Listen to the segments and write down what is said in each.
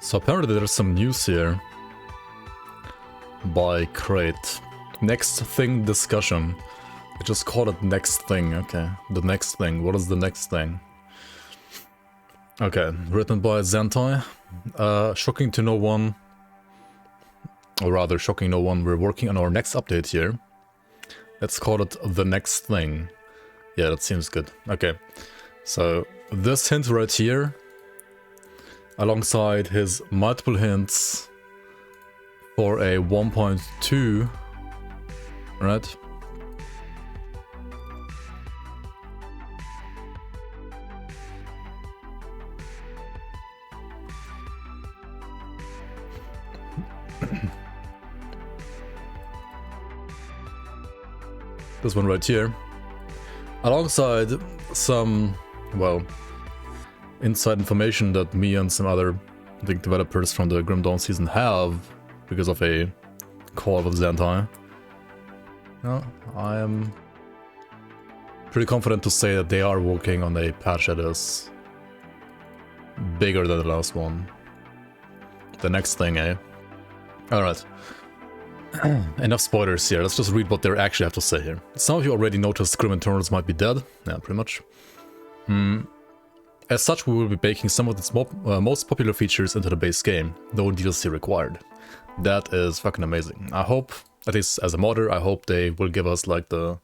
So apparently there's some news here by Crate. Next thing discussion. I just call it next thing, okay. The next thing. What is the next thing? Okay, written by Zentai. Shocking to no one. Or rather, shocking no one. We're working on our next update here. Let's call it the next thing. Yeah, that seems good. Okay. So, this hint right here, alongside his multiple hints for a 1.2, right? This one right here, alongside some, well, inside information that me and some other, I think, developers from the Grim Dawn season have because of a call with Zentai. Well, I am pretty confident to say that they are working on a patch that is bigger than the last one. The next thing, eh? Alright. Enough spoilers here, let's just read what they actually have to say here. Some of you already noticed Grim Eternals might be dead. Yeah, pretty much. As such, we will be baking some of its most popular features into the base game. No DLC required. That is fucking amazing. I hope, at least as a modder, I hope they will give us like the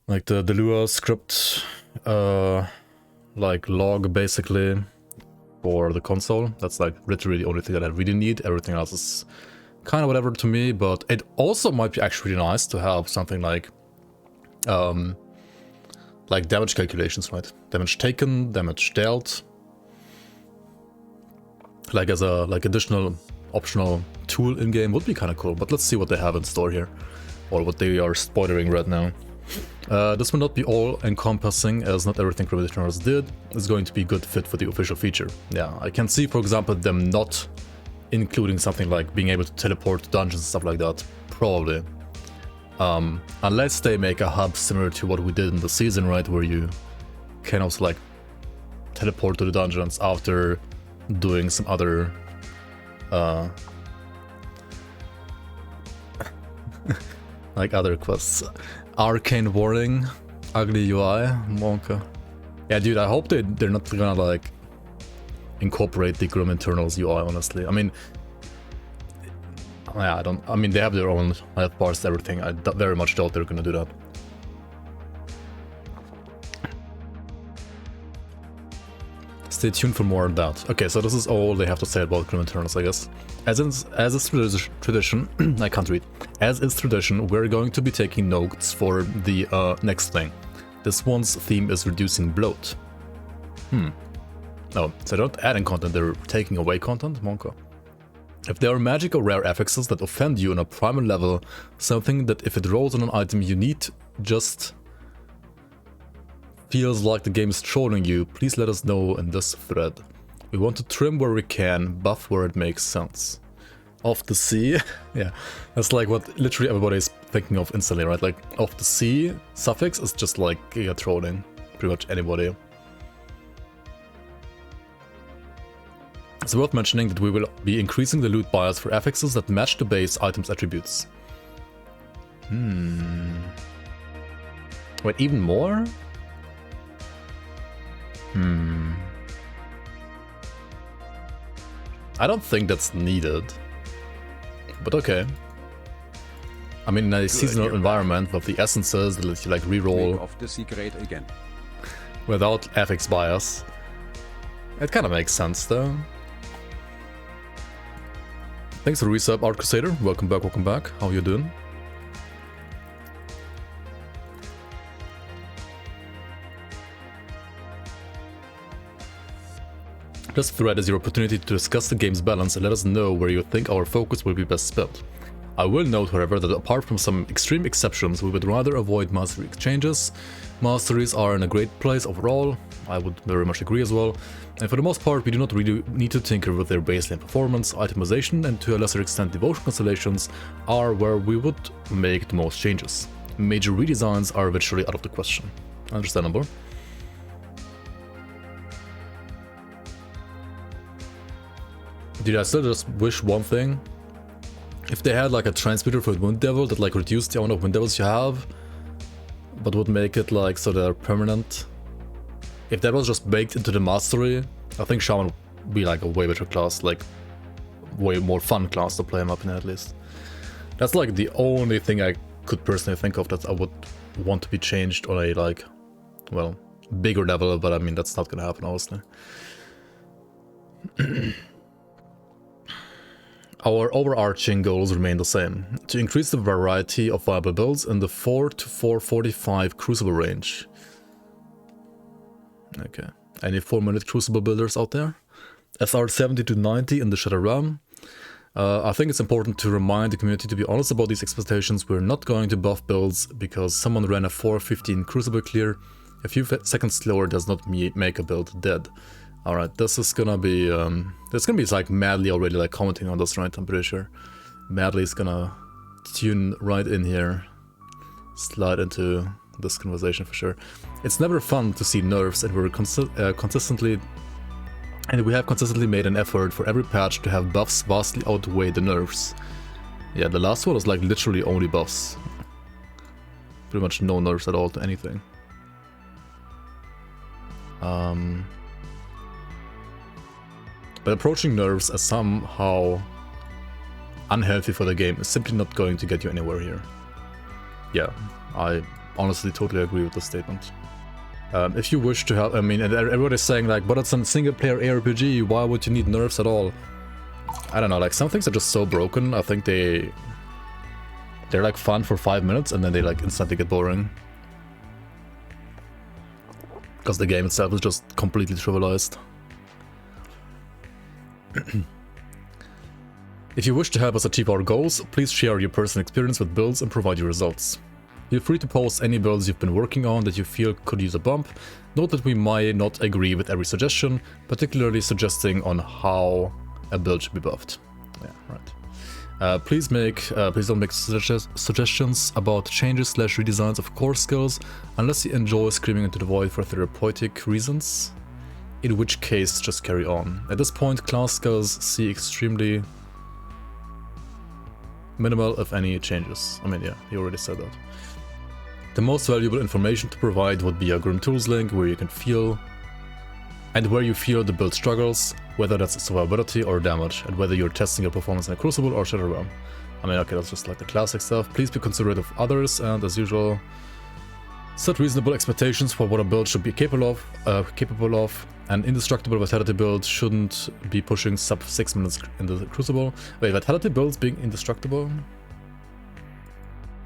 Lua script like log basically for the console. That's like literally the only thing that I really need. Everything else is kind of whatever to me, but it also might be actually nice to have something like damage calculations, right? Damage taken, damage dealt, like as a additional optional tool in game would be kind of cool. But let's see what they have in store here, or what they are spoilering right now. This will not be all encompassing, as not everything Grim Eternals did is going to be a good fit for the official feature. Yeah, I can see, for example, them not including something like being able to teleport to dungeons and stuff like that, probably. Unless they make a hub similar to what we did in the season, right, where you can also like teleport to the dungeons after doing some other like other quests. Arcane Warning, ugly UI, Wonka. Yeah, dude, I hope they're not gonna like incorporate the Grim Eternals UI, honestly. I mean, yeah, I mean, they have their own health bars, everything. I very much doubt they're gonna do that. Stay tuned for more on that. Okay, so this is all they have to say about Grim Eternals, I guess. As is tradition, I can't read. As is tradition, we're going to be taking notes for the next thing. This one's theme is reducing bloat. Oh, so they're not adding content, they're taking away content? Monka. If there are magic or rare affixes that offend you on a primal level, something that if it rolls on an item you need just feels like the game is trolling you, please let us know in this thread. We want to trim where we can, buff where it makes sense. Off the sea? Yeah, that's like what literally everybody is thinking of instantly, right? Like, off the sea suffix is just like trolling pretty much anybody. It's worth mentioning that we will be increasing the loot bias for affixes that match the base item's attributes. Wait, even more? I don't think that's needed. But okay. I mean, in a seasonal environment with the essences that let you like reroll off the secret again without affix bias, it kind of makes sense though. Thanks for the resub, Art Crusader. Welcome back, welcome back. How you doing? This thread is your opportunity to discuss the game's balance and let us know where you think our focus will be best spent. I will note, however, that apart from some extreme exceptions, we would rather avoid mastery exchanges. Masteries are in a great place overall, I would very much agree as well, and for the most part we do not really need to tinker with their baseline performance, itemization, and to a lesser extent devotion constellations are where we would make the most changes. Major redesigns are virtually out of the question. Understandable. Dude, I still just wish one thing. If they had like a transmitter for Wind Devil that like reduced the amount of Wind Devils you have, but would make it like so they're permanent. If that was just baked into the mastery, I think Shaman would be like a way better class, like way more fun class to play him up in at least. That's like the only thing I could personally think of that I would want to be changed on a like, well, bigger level, but I mean that's not gonna happen obviously. Our overarching goals remain the same, to increase the variety of viable builds in the 4 to 445 Crucible range. Okay, any 4-minute Crucible builders out there? SR 70 to 90 in the Shadow Realm. I think it's important to remind the community to be honest about these expectations. We're not going to buff builds because someone ran a 415 Crucible clear. A few seconds slower does not make a build dead. Alright, this is gonna be, like Madly already like commenting on this, right? I'm pretty sure. Madly is gonna tune right in here, slide into this conversation for sure. It's never fun to see nerfs, and we have consistently made an effort for every patch to have buffs vastly outweigh the nerfs. Yeah, the last one was like literally only buffs. Pretty much no nerfs at all to anything. But approaching nerfs as somehow unhealthy for the game is simply not going to get you anywhere here. Yeah, I honestly totally agree with this statement. If you wish to have, I mean, everybody's saying like, but it's a single-player ARPG, why would you need nerfs at all? I don't know, like some things are just so broken, I think they're like fun for 5 minutes and then they like instantly get boring. Because the game itself is just completely trivialized. If you wish to help us achieve our goals, please share your personal experience with builds and provide your results. Feel free to post any builds you've been working on that you feel could use a bump. Note that we might not agree with every suggestion, particularly suggesting on how a build should be buffed. Yeah, right. Please don't make suggestions about changes/redesigns of core skills unless you enjoy screaming into the void for therapeutic reasons. In which case, just carry on. At this point, class skills see extremely minimal, if any, changes. I mean, yeah, he already said that. The most valuable information to provide would be a Grim Tools link where you can feel the build struggles, whether that's survivability or damage, and whether you're testing your performance in a Crucible or Shadow Realm. I mean, okay, that's just like the classic stuff. Please be considerate of others, and as usual, set reasonable expectations for what a build should be capable of. An indestructible Vitality build shouldn't be pushing sub 6 minutes in the Crucible. Wait, Vitality builds being indestructible?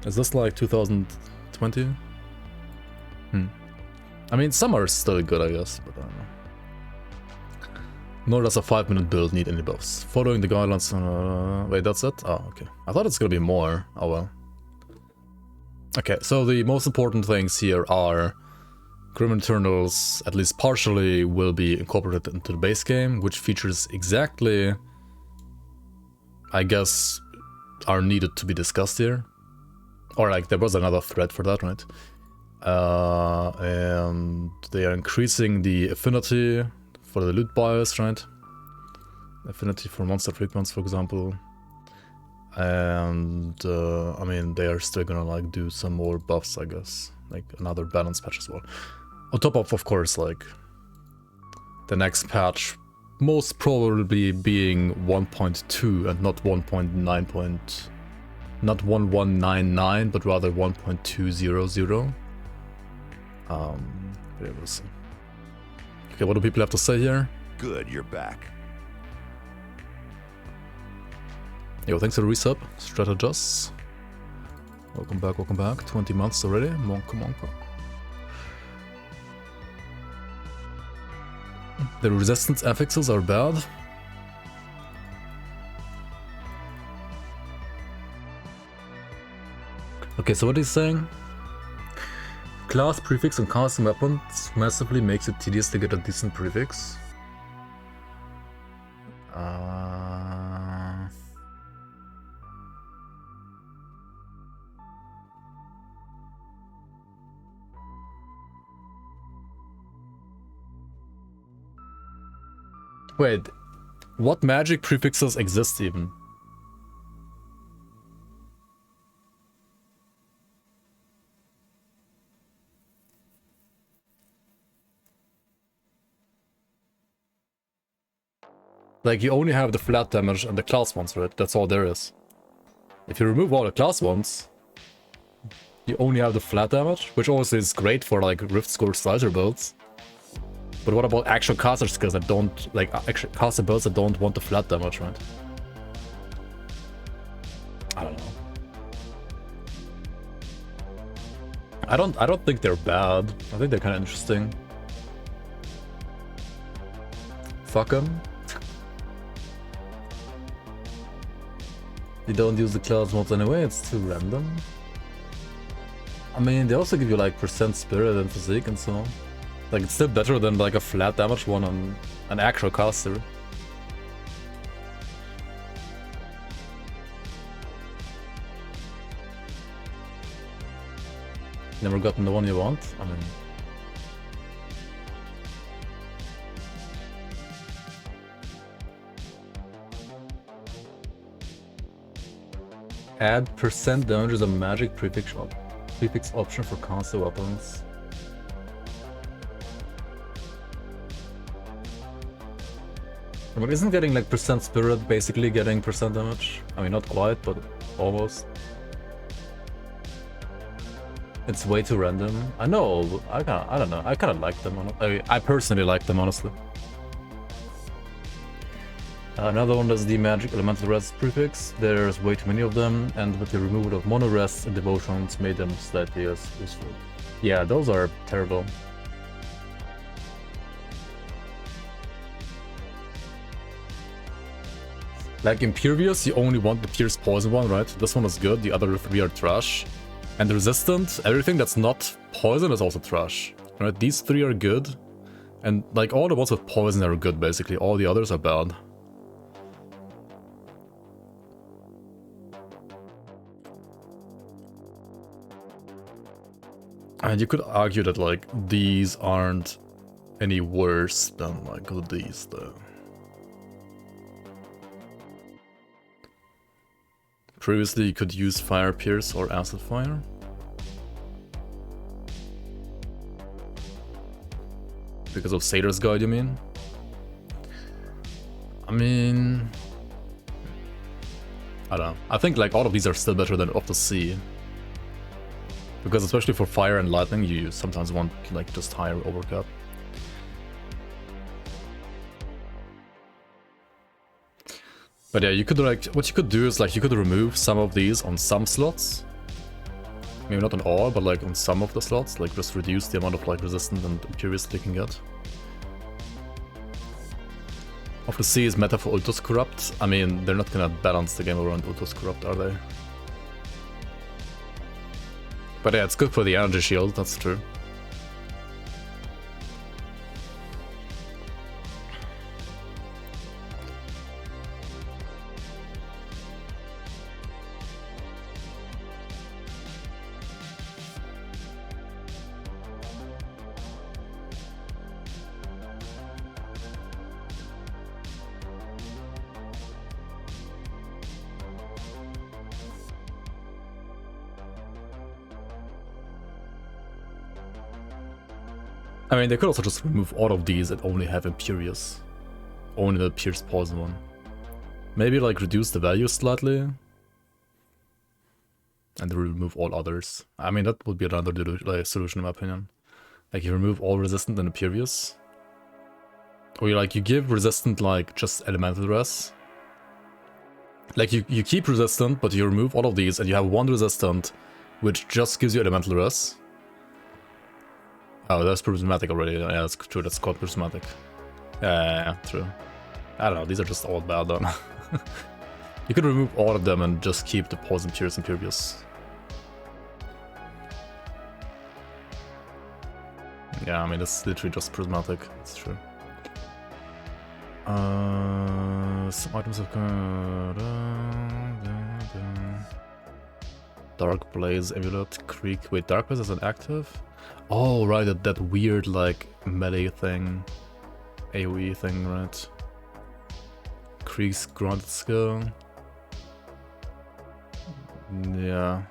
Is this like 2020? I mean, some are still good, I guess, but I don't know. Nor does a 5-minute build need any buffs. Following the guidelines... wait, that's it? Oh, okay. I thought it's gonna be more. Oh well. Okay, so the most important things here are Grim Eternals, at least partially, will be incorporated into the base game, which features exactly, I guess, are needed to be discussed here. Or like, there was another thread for that, right? And they are increasing the affinity for the loot bias, right? Affinity for monster frequency, for example. And I mean, they are still gonna like do some more buffs, I guess, like another balance patch as well. On top of course, like the next patch most probably being 1.2 and not 1.9. Not 1199, but rather 1.200. Yeah, we'll see. Okay, what do people have to say here? Good, you're back. Yo, thanks for the resub, Strategos. Welcome back. 20 months already. Monka. The resistance affixes are bad. Okay, so what he's saying? Class prefix on custom weapons massively makes it tedious to get a decent prefix. What magic prefixes exist even? Like, you only have the flat damage and the class ones, right? That's all there is. If you remove all the class ones, you only have the flat damage, which also is great for, like, Rift Score slicer builds. But what about actual caster skills that don't, like, actual caster builds that don't want the flat damage, right? I don't know. I don't think they're bad. I think they're kind of interesting. Fuck them. You don't use the class mods anyway, it's too random. I mean, they also give you like % spirit and physique and so on. Like, it's still better than like a flat damage one on an actual caster. Never gotten the one you want? I mean... Add % damage as a magic prefix option for caster weapons. But isn't getting like % spirit basically getting % damage? I mean, not quite, but almost. It's way too random. I know, I don't know, I kind of like them. I personally like them, honestly. Another one is the magic elemental rest prefix. There's way too many of them, and with the removal of mono rests and devotions made them slightly less useful. Yeah, those are terrible. Like Impervious, you only want the Pierce Poison one, right? This one is good, the other three are trash. And the Resistant, everything that's not poison is also trash. Right? These three are good. And like all the ones with poison are good, basically. All the others are bad. And you could argue that, like, these aren't any worse than, like, these, though. Previously, you could use Fire Pierce or Acid Fire. Because of Satyr's Guide, you mean? I mean... I don't know. I think, like, all of these are still better than Of the Sea. Because especially for fire and lightning, you sometimes want, like, just higher overcap. But yeah, you could, like, what you could do is, like, you could remove some of these on some slots. Maybe not on all, but, like, on some of the slots. Like, just reduce the amount of, like, resistant and imperious they can get. Of the Sea is meta for Ultus Corrupt. I mean, they're not gonna balance the game around Ultus Corrupt, are they? But yeah, it's good for the energy shield, that's true. I mean, they could also just remove all of these and only have Imperious. Only the Pierce Poison one. Maybe, like, reduce the value slightly. And remove all others. I mean, that would be another like, solution in my opinion. Like, you remove all Resistant and Imperious. Or you, like, you give Resistant, like, just Elemental Res. Like, you keep Resistant, but you remove all of these and you have one Resistant, which just gives you Elemental Res. Oh, that's prismatic already. Yeah, that's true. That's called prismatic. Yeah, true. I don't know. These are just all bad then. You could remove all of them and just keep the Poison, Pierce, and Impervious. Yeah, I mean, it's literally just prismatic. It's true. Some items have Dark Blaze, Amulet, Creek. Wait, Dark Blaze is an active? Oh, right, that weird, like, melee thing. AoE thing, right? Krieg's granted skill. Yeah.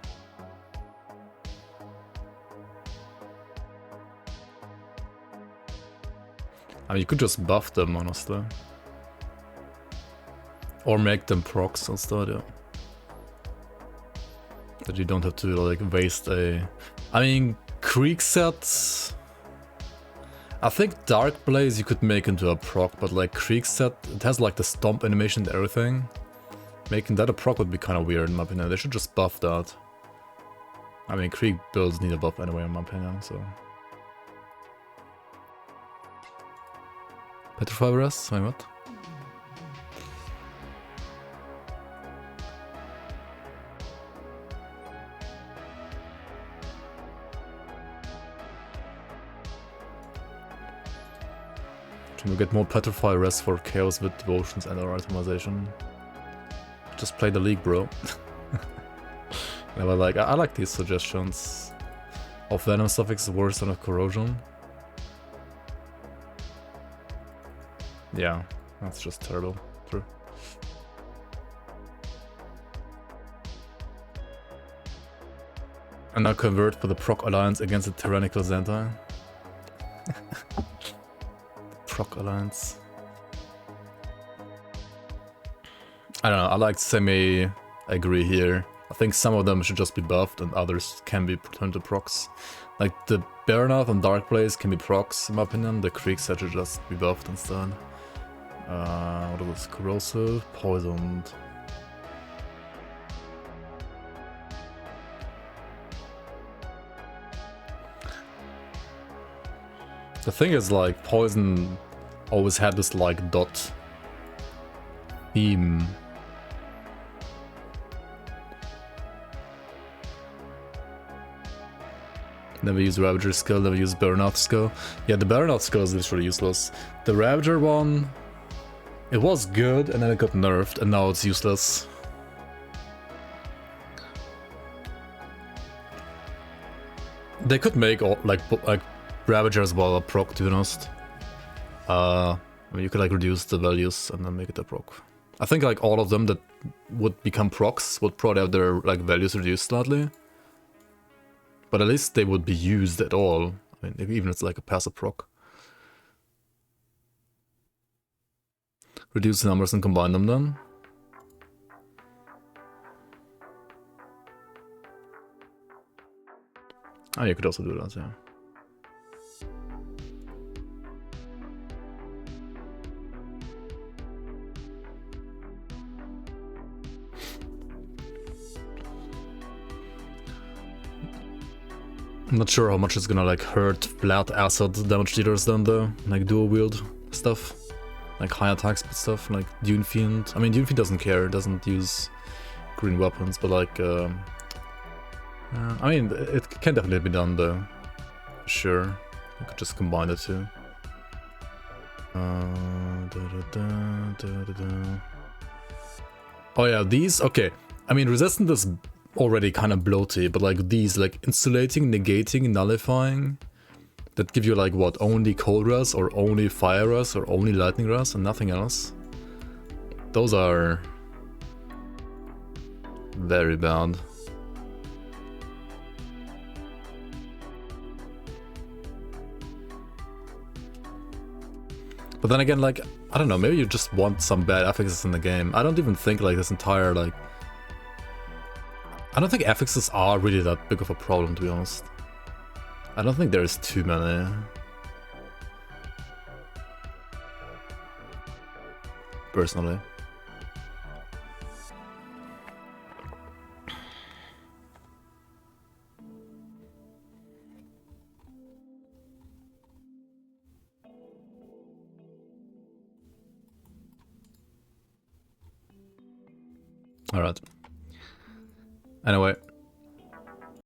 I mean, you could just buff them, honestly. Or make them procs instead, yeah. That you don't have to, like, waste a... I mean, Krieg set... I think Dark Blaze you could make into a proc, but like Krieg set, it has like the stomp animation and everything. Making that a proc would be kind of weird in my opinion. They should just buff that. I mean, Krieg builds need a buff anyway in my opinion, so... Petrify Rest? Wait, what? Can we get more Petrify Rest for Chaos with Devotions and our itemization? Just play the league, bro. Never like I like these suggestions. Of Venom Suffix is worse than a Corrosion. Yeah, that's just terrible. True. And now convert for the Proc Alliance against the Tyrannical Zentai. Proc Alliance. I don't know, I like semi-agree here. I think some of them should just be buffed and others can be turned to procs. Like the Baronath and Dark Blaze can be procs in my opinion, the Krieg set should just be buffed instead. What was this? Corrosive? Poisoned. The thing is, like, Poison always had this, like, dot theme. Never use Ravager skill, never use Baronath skill. Yeah, the Baronath skill is literally useless. The Ravager one, it was good, and then it got nerfed, and now it's useless. They could make all, like Ravager as well a proc, to be honest. I mean, you could like reduce the values and then make it a proc. I think like all of them that would become procs would probably have their like values reduced slightly. But at least they would be used at all. I mean, even if it's like a passive proc. Reduce the numbers and combine them then. Oh, you could also do that, yeah. I'm not sure how much it's gonna like hurt flat acid damage dealers then though, like dual wield stuff, like high attack speed stuff, like Dune Fiend. I mean, Dune Fiend doesn't care, doesn't use green weapons, but like, I mean, it can definitely be done though, sure. I could just combine the two. Oh yeah, these, okay. I mean, resistant is already kind of bloaty, but like these, like insulating, negating, nullifying, that give you like what, only cold rust or only fire rust or only lightning rust and nothing else. Those are very bad. But then again, like, I don't know, maybe you just want some bad affixes in the game. I don't even think like this entire like... I don't think affixes are really that big of a problem, to be honest. I don't think there's too many. Personally. Alright. Anyway,